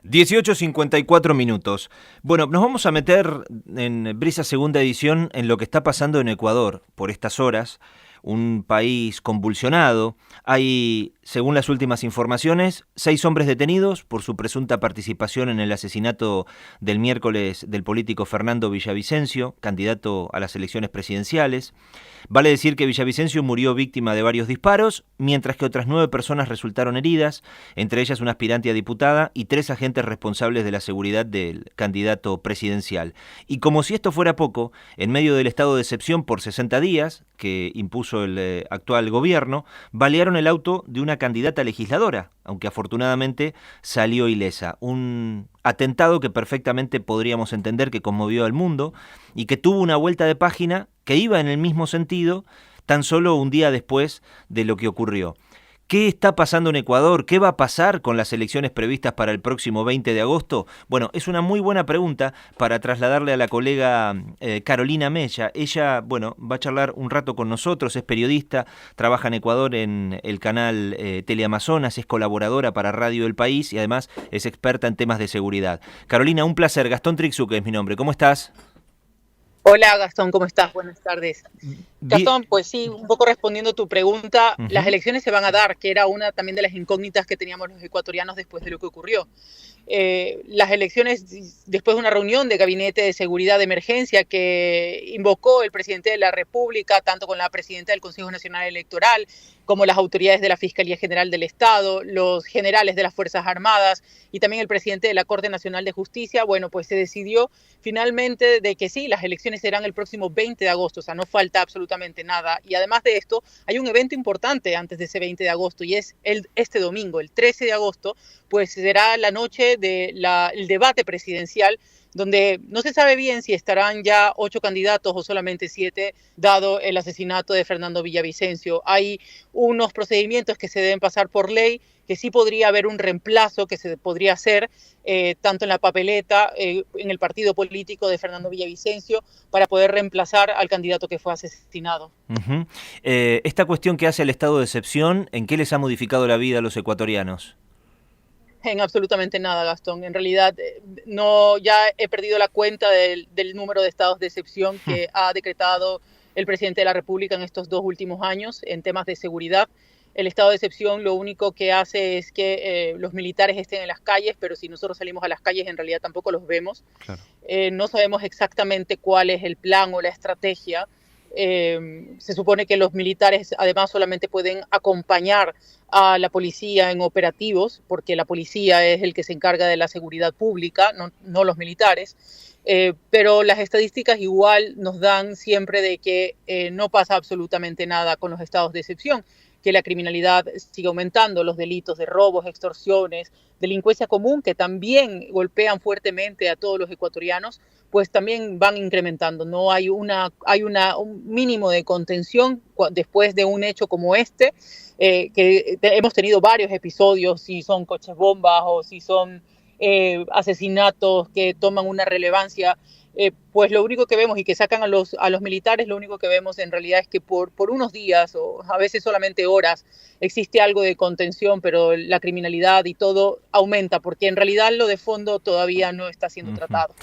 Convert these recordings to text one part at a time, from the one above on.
18:54. Bueno, nos vamos a meter en Brisa Segunda Edición en lo que está pasando en Ecuador por estas horas, un país convulsionado. Hay, según las últimas informaciones, 6 hombres detenidos por su presunta participación en el asesinato del miércoles del político Fernando Villavicencio, candidato a las elecciones presidenciales. Vale decir que Villavicencio murió víctima de varios disparos, mientras que otras 9 personas resultaron heridas, entre ellas una aspirante a diputada y 3 agentes responsables de la seguridad del candidato presidencial. Y como si esto fuera poco, en medio del estado de excepción por 60 días, que impuso el actual gobierno, balearon el auto de una candidata legisladora, aunque afortunadamente salió ilesa. Un atentado que perfectamente podríamos entender que conmovió al mundo y que tuvo una vuelta de página que iba en el mismo sentido tan solo un día después de lo que ocurrió. ¿Qué está pasando en Ecuador? ¿Qué va a pasar con las elecciones previstas para el próximo 20 de agosto? Bueno, es una muy buena pregunta para trasladarle a la colega Carolina Mella. Ella, bueno, va a charlar un rato con nosotros, es periodista, trabaja en Ecuador en el canal Teleamazonas, es colaboradora para Radio El País y además es experta en temas de seguridad. Carolina, un placer. Gastón Trixuque es mi nombre. ¿Cómo estás? Hola Gastón, ¿cómo estás? Buenas tardes. Gastón, pues sí, un poco respondiendo a tu pregunta, las elecciones se van a dar, que era una también de las incógnitas que teníamos los ecuatorianos después de lo que ocurrió. Las elecciones, después de una reunión de gabinete de seguridad de emergencia que invocó el presidente de la República, tanto con la presidenta del Consejo Nacional Electoral, como las autoridades de la Fiscalía General del Estado, los generales de las Fuerzas Armadas y también el presidente de la Corte Nacional de Justicia, bueno, pues se decidió finalmente de que sí, las elecciones serán el próximo 20 de agosto, o sea, no falta absolutamente nada. Y además de esto, hay un evento importante antes de ese 20 de agosto y es este domingo, el 13 de agosto, pues será la noche del debate presidencial, donde no se sabe bien si estarán ya 8 candidatos o solamente 7, dado el asesinato de Fernando Villavicencio. Hay unos procedimientos que se deben pasar por ley, que sí podría haber un reemplazo que se podría hacer, tanto en la papeleta, en el partido político de Fernando Villavicencio, para poder reemplazar al candidato que fue asesinado. Esta cuestión que hace el estado de excepción, ¿en qué les ha modificado la vida a los ecuatorianos? En absolutamente nada, Gastón. En realidad, no, ya he perdido la cuenta del número de estados de excepción que ha decretado el presidente de la República en estos 2 últimos años en temas de seguridad. El estado de excepción lo único que hace es que los militares estén en las calles, pero si nosotros salimos a las calles en realidad tampoco los vemos. Claro. No sabemos exactamente cuál es el plan o la estrategia. Se supone que los militares además solamente pueden acompañar a la policía en operativos, porque la policía es el que se encarga de la seguridad pública, no los militares. Pero las estadísticas igual nos dan siempre de que no pasa absolutamente nada con los estados de excepción, que la criminalidad sigue aumentando, los delitos de robos, extorsiones, delincuencia común, que también golpean fuertemente a todos los ecuatorianos, pues también van incrementando. No hay un mínimo de contención después de un hecho como este, que hemos tenido varios episodios, si son coches bombas o si son asesinatos que toman una relevancia. Pues lo único que vemos y que sacan a los militares, lo único que vemos en realidad es que por unos días o a veces solamente horas existe algo de contención, pero la criminalidad y todo aumenta, porque en realidad lo de fondo todavía no está siendo tratado.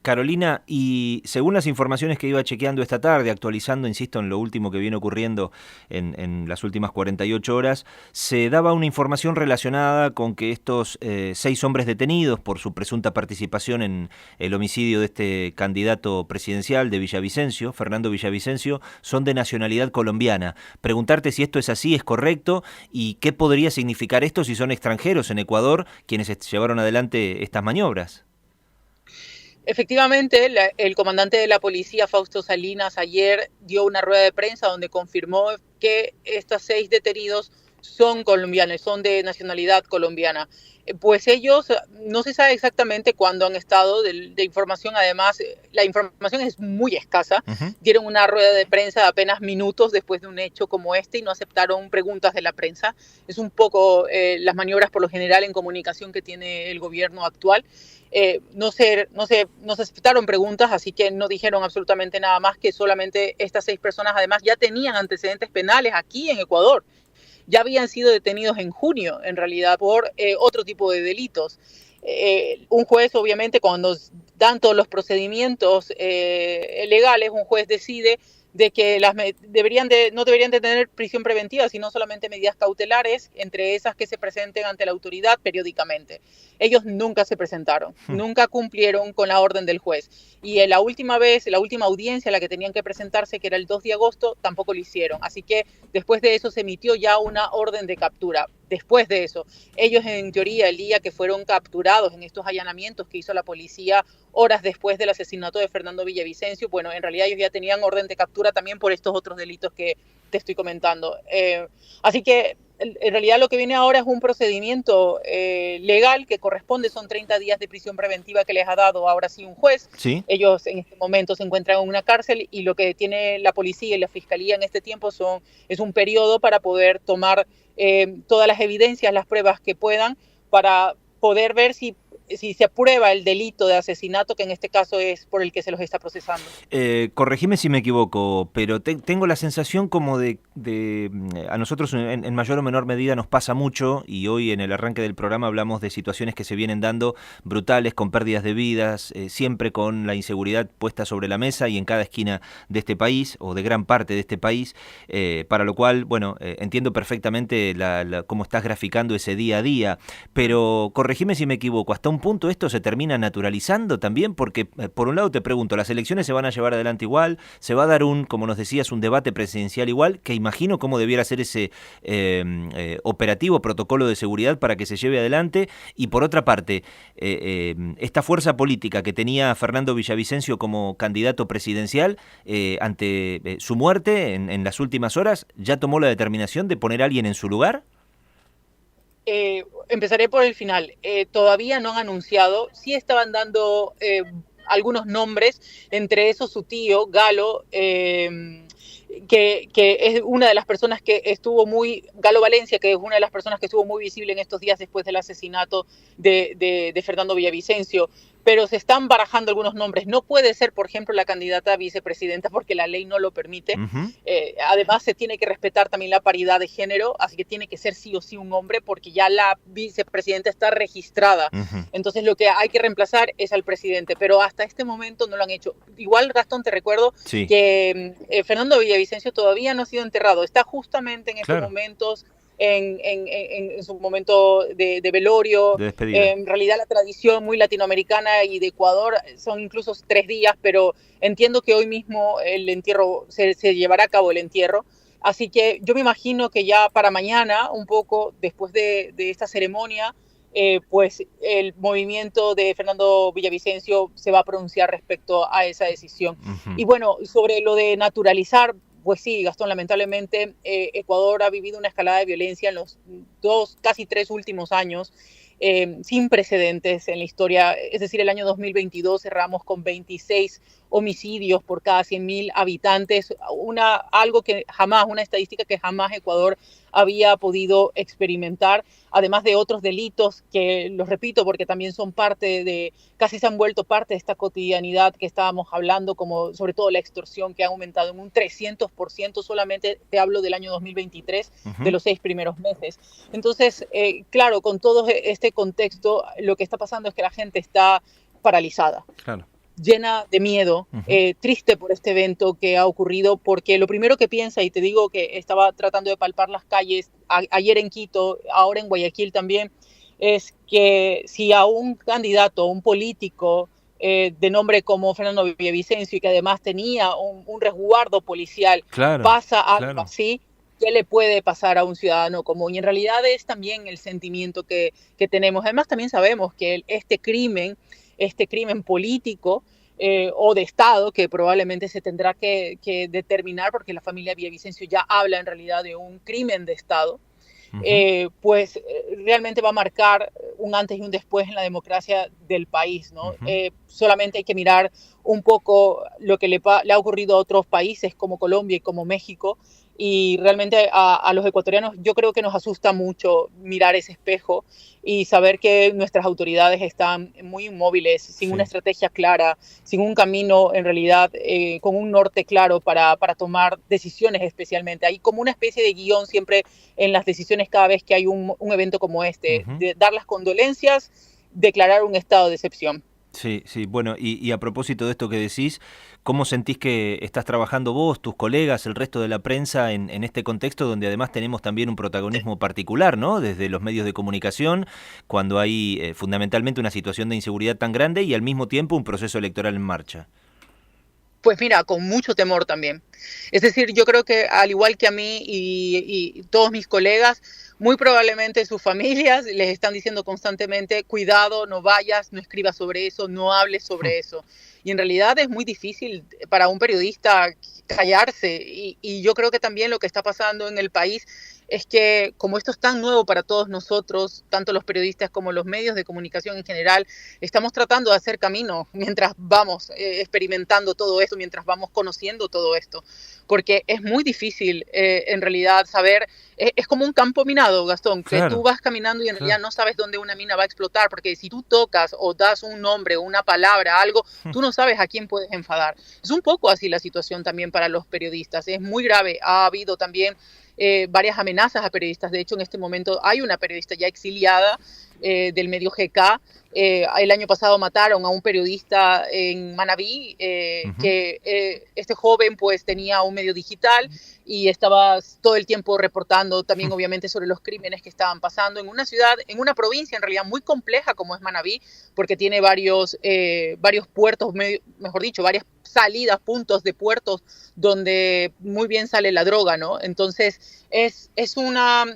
Carolina, y según las informaciones que iba chequeando esta tarde, actualizando, insisto, en lo último que viene ocurriendo en las últimas 48 horas, se daba una información relacionada con que estos 6 hombres detenidos por su presunta participación en el homicidio de este candidato presidencial de Villavicencio, Fernando Villavicencio, son de nacionalidad colombiana. Preguntarte si esto es así, es correcto, y qué podría significar esto si son extranjeros en Ecuador quienes llevaron adelante estas maniobras. Efectivamente, el comandante de la policía, Fausto Salinas, ayer dio una rueda de prensa donde confirmó que estos 6 detenidos son colombianos, son de nacionalidad colombiana. Pues ellos, no se sabe exactamente cuándo han estado de información, además la información es muy escasa. Dieron una rueda de prensa de apenas minutos después de un hecho como este y no aceptaron preguntas de la prensa. Es un poco las maniobras por lo general en comunicación que tiene el gobierno actual. No se aceptaron preguntas, así que no dijeron absolutamente nada más, que solamente estas 6 personas además ya tenían antecedentes penales aquí en Ecuador. ya habían sido detenidos en junio, en realidad, por otro tipo de delitos. Un juez, obviamente, cuando dan todos los procedimientos legales, un juez decide de que no deberían de tener prisión preventiva, sino solamente medidas cautelares, entre esas que se presenten ante la autoridad periódicamente. Ellos nunca se presentaron, nunca cumplieron con la orden del juez. Y la última audiencia a la que tenían que presentarse, que era el 2 de agosto, tampoco lo hicieron. Así que después de eso se emitió ya una orden de captura. Después de eso, ellos en teoría el día que fueron capturados en estos allanamientos que hizo la policía horas después del asesinato de Fernando Villavicencio, bueno, en realidad ellos ya tenían orden de captura también por estos otros delitos que te estoy comentando. Así que en realidad lo que viene ahora es un procedimiento legal que corresponde, son 30 días de prisión preventiva que les ha dado ahora sí un juez. ¿Sí? Ellos en este momento se encuentran en una cárcel y lo que tiene la policía y la fiscalía en este tiempo es un periodo para poder tomar todas las evidencias, las pruebas que puedan para poder ver si se aprueba el delito de asesinato, que en este caso es por el que se los está procesando. Corregime si me equivoco, pero tengo la sensación como de a nosotros en mayor o menor medida nos pasa mucho, y hoy en el arranque del programa hablamos de situaciones que se vienen dando brutales, con pérdidas de vidas, siempre con la inseguridad puesta sobre la mesa y en cada esquina de este país, o de gran parte de este país, para lo cual, bueno, entiendo perfectamente cómo estás graficando ese día a día, pero corregime si me equivoco, hasta un punto esto se termina naturalizando también, porque por un lado te pregunto, las elecciones se van a llevar adelante igual, se va a dar como nos decías, un debate presidencial igual, que imagino cómo debiera ser ese operativo, protocolo de seguridad para que se lleve adelante, y por otra parte, esta fuerza política que tenía Fernando Villavicencio como candidato presidencial, ante su muerte en las últimas horas, ¿ya tomó la determinación de poner a alguien en su lugar? Empezaré por el final. Todavía no han anunciado, sí estaban dando algunos nombres, entre esos su tío, Galo, que es una de las personas que estuvo Galo Valencia, que es una de las personas que estuvo muy visible en estos días después del asesinato de Fernando Villavicencio, pero se están barajando algunos nombres. No puede ser, por ejemplo, la candidata a vicepresidenta porque la ley no lo permite. Además, se tiene que respetar también la paridad de género, así que tiene que ser sí o sí un hombre porque ya la vicepresidenta está registrada. Entonces, lo que hay que reemplazar es al presidente, pero hasta este momento no lo han hecho. Igual, Gastón, te recuerdo que Fernando Villavicencio todavía no ha sido enterrado. Está justamente en estos momentos en su momento de velorio, de despedida. En realidad la tradición muy latinoamericana y de Ecuador son incluso 3 días, pero entiendo que hoy mismo el entierro se llevará a cabo el entierro. Así que yo me imagino que ya para mañana, un poco después de esta ceremonia, pues el movimiento de Fernando Villavicencio se va a pronunciar respecto a esa decisión. Y bueno, sobre lo de naturalizar, pues sí, Gastón, lamentablemente Ecuador ha vivido una escalada de violencia en los casi 3 últimos años, sin precedentes en la historia. Es decir, el año 2022 cerramos con 26 homicidios por cada 100.000 habitantes, una estadística que jamás Ecuador había podido experimentar, además de otros delitos que, los repito, porque también son casi se han vuelto parte de esta cotidianidad que estábamos hablando, como sobre todo la extorsión, que ha aumentado en un 300%, solamente te hablo del año 2023, de los 6 primeros meses. Entonces, claro, con todo este contexto, lo que está pasando es que la gente está paralizada. Claro. Llena de miedo, triste por este evento que ha ocurrido, porque lo primero que piensa, y te digo que estaba tratando de palpar las calles ayer en Quito, ahora en Guayaquil también, es que si a un candidato, un político de nombre como Fernando Villavicencio, y que además tenía un resguardo policial, pasa algo así, ¿qué le puede pasar a un ciudadano común? Y en realidad es también el sentimiento que tenemos. Además también sabemos que este crimen político o de Estado, que probablemente se tendrá que determinar, porque la familia Villavicencio ya habla en realidad de un crimen de Estado, pues realmente va a marcar un antes y un después en la democracia del país, ¿no? Solamente hay que mirar un poco lo que le ha ocurrido a otros países como Colombia y como México, y realmente a los ecuatorianos yo creo que nos asusta mucho mirar ese espejo y saber que nuestras autoridades están muy inmóviles, sin una Sí. estrategia clara, sin un camino en realidad, con un norte claro para tomar decisiones especialmente. Hay como una especie de guión siempre en las decisiones cada vez que hay un evento como este, Ujú. de dar las condolencias, declarar un estado de excepción. Sí, sí, bueno, y a propósito de esto que decís, ¿cómo sentís que estás trabajando vos, tus colegas, el resto de la prensa en este contexto donde además tenemos también un protagonismo particular, ¿no? Desde los medios de comunicación, cuando hay fundamentalmente una situación de inseguridad tan grande y al mismo tiempo un proceso electoral en marcha. Pues mira, con mucho temor también. Es decir, yo creo que al igual que a mí y todos mis colegas, muy probablemente sus familias les están diciendo constantemente, cuidado, no vayas, no escribas sobre eso, no hables Hmm. sobre eso. Y en realidad es muy difícil para un periodista callarse. Y yo creo que también lo que está pasando en el país es que como esto es tan nuevo para todos nosotros, tanto los periodistas como los medios de comunicación en general, estamos tratando de hacer camino mientras vamos experimentando todo esto, mientras vamos conociendo todo esto, porque es muy difícil en realidad saber, es como un campo minado, Gastón, que tú Claro, vas caminando y en realidad claro. no sabes dónde una mina va a explotar, porque si tú tocas o das un nombre o una palabra, algo, Hmm. tú no sabes a quién puedes enfadar. Es un poco así la situación también para los periodistas, es muy grave, ha habido también varias amenazas a periodistas. De hecho, en este momento hay una periodista ya exiliada del medio GK. El año pasado mataron a un periodista en Manabí, Ujú. que este joven pues tenía un medio digital y estaba todo el tiempo reportando también obviamente sobre los crímenes que estaban pasando en una ciudad, en una provincia en realidad muy compleja como es Manabí, porque tiene varios puertos, mejor dicho, varias salidas, puntos de puertos donde muy bien sale la droga, ¿no? Entonces es una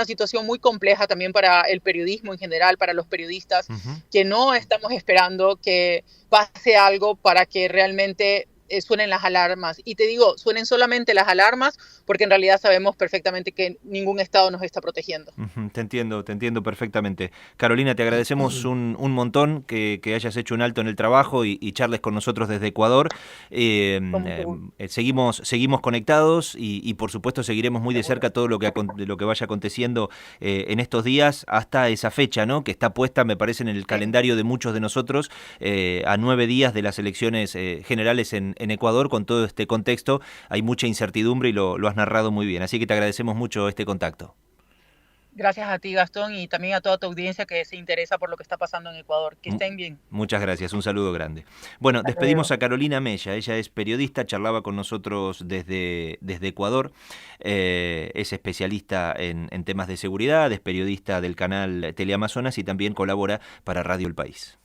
situación muy compleja también para el periodismo en general, para los periodistas, Ujú. que no estamos esperando que pase algo para que realmente suenen las alarmas. Y te digo, suenen solamente las alarmas porque en realidad sabemos perfectamente que ningún Estado nos está protegiendo. Ujú, te entiendo perfectamente. Carolina, te agradecemos un montón que hayas hecho un alto en el trabajo y charles con nosotros desde Ecuador. Eh, Con mucho gusto. seguimos conectados y por supuesto seguiremos muy de cerca todo lo que vaya aconteciendo en estos días hasta esa fecha, ¿no? Que está puesta, me parece, en el Sí. calendario de muchos de nosotros, a 9 días de las elecciones generales en Ecuador. Con todo este contexto hay mucha incertidumbre y lo has narrado muy bien. Así que te agradecemos mucho este contacto. Gracias a ti, Gastón, y también a toda tu audiencia que se interesa por lo que está pasando en Ecuador. Que M- estén bien. Muchas gracias, un saludo grande. Bueno, Hasta despedimos luego. a Carolina Mella, ella es periodista, charlaba con nosotros desde Ecuador, es especialista en temas de seguridad, es periodista del canal Teleamazonas y también colabora para Radio El País.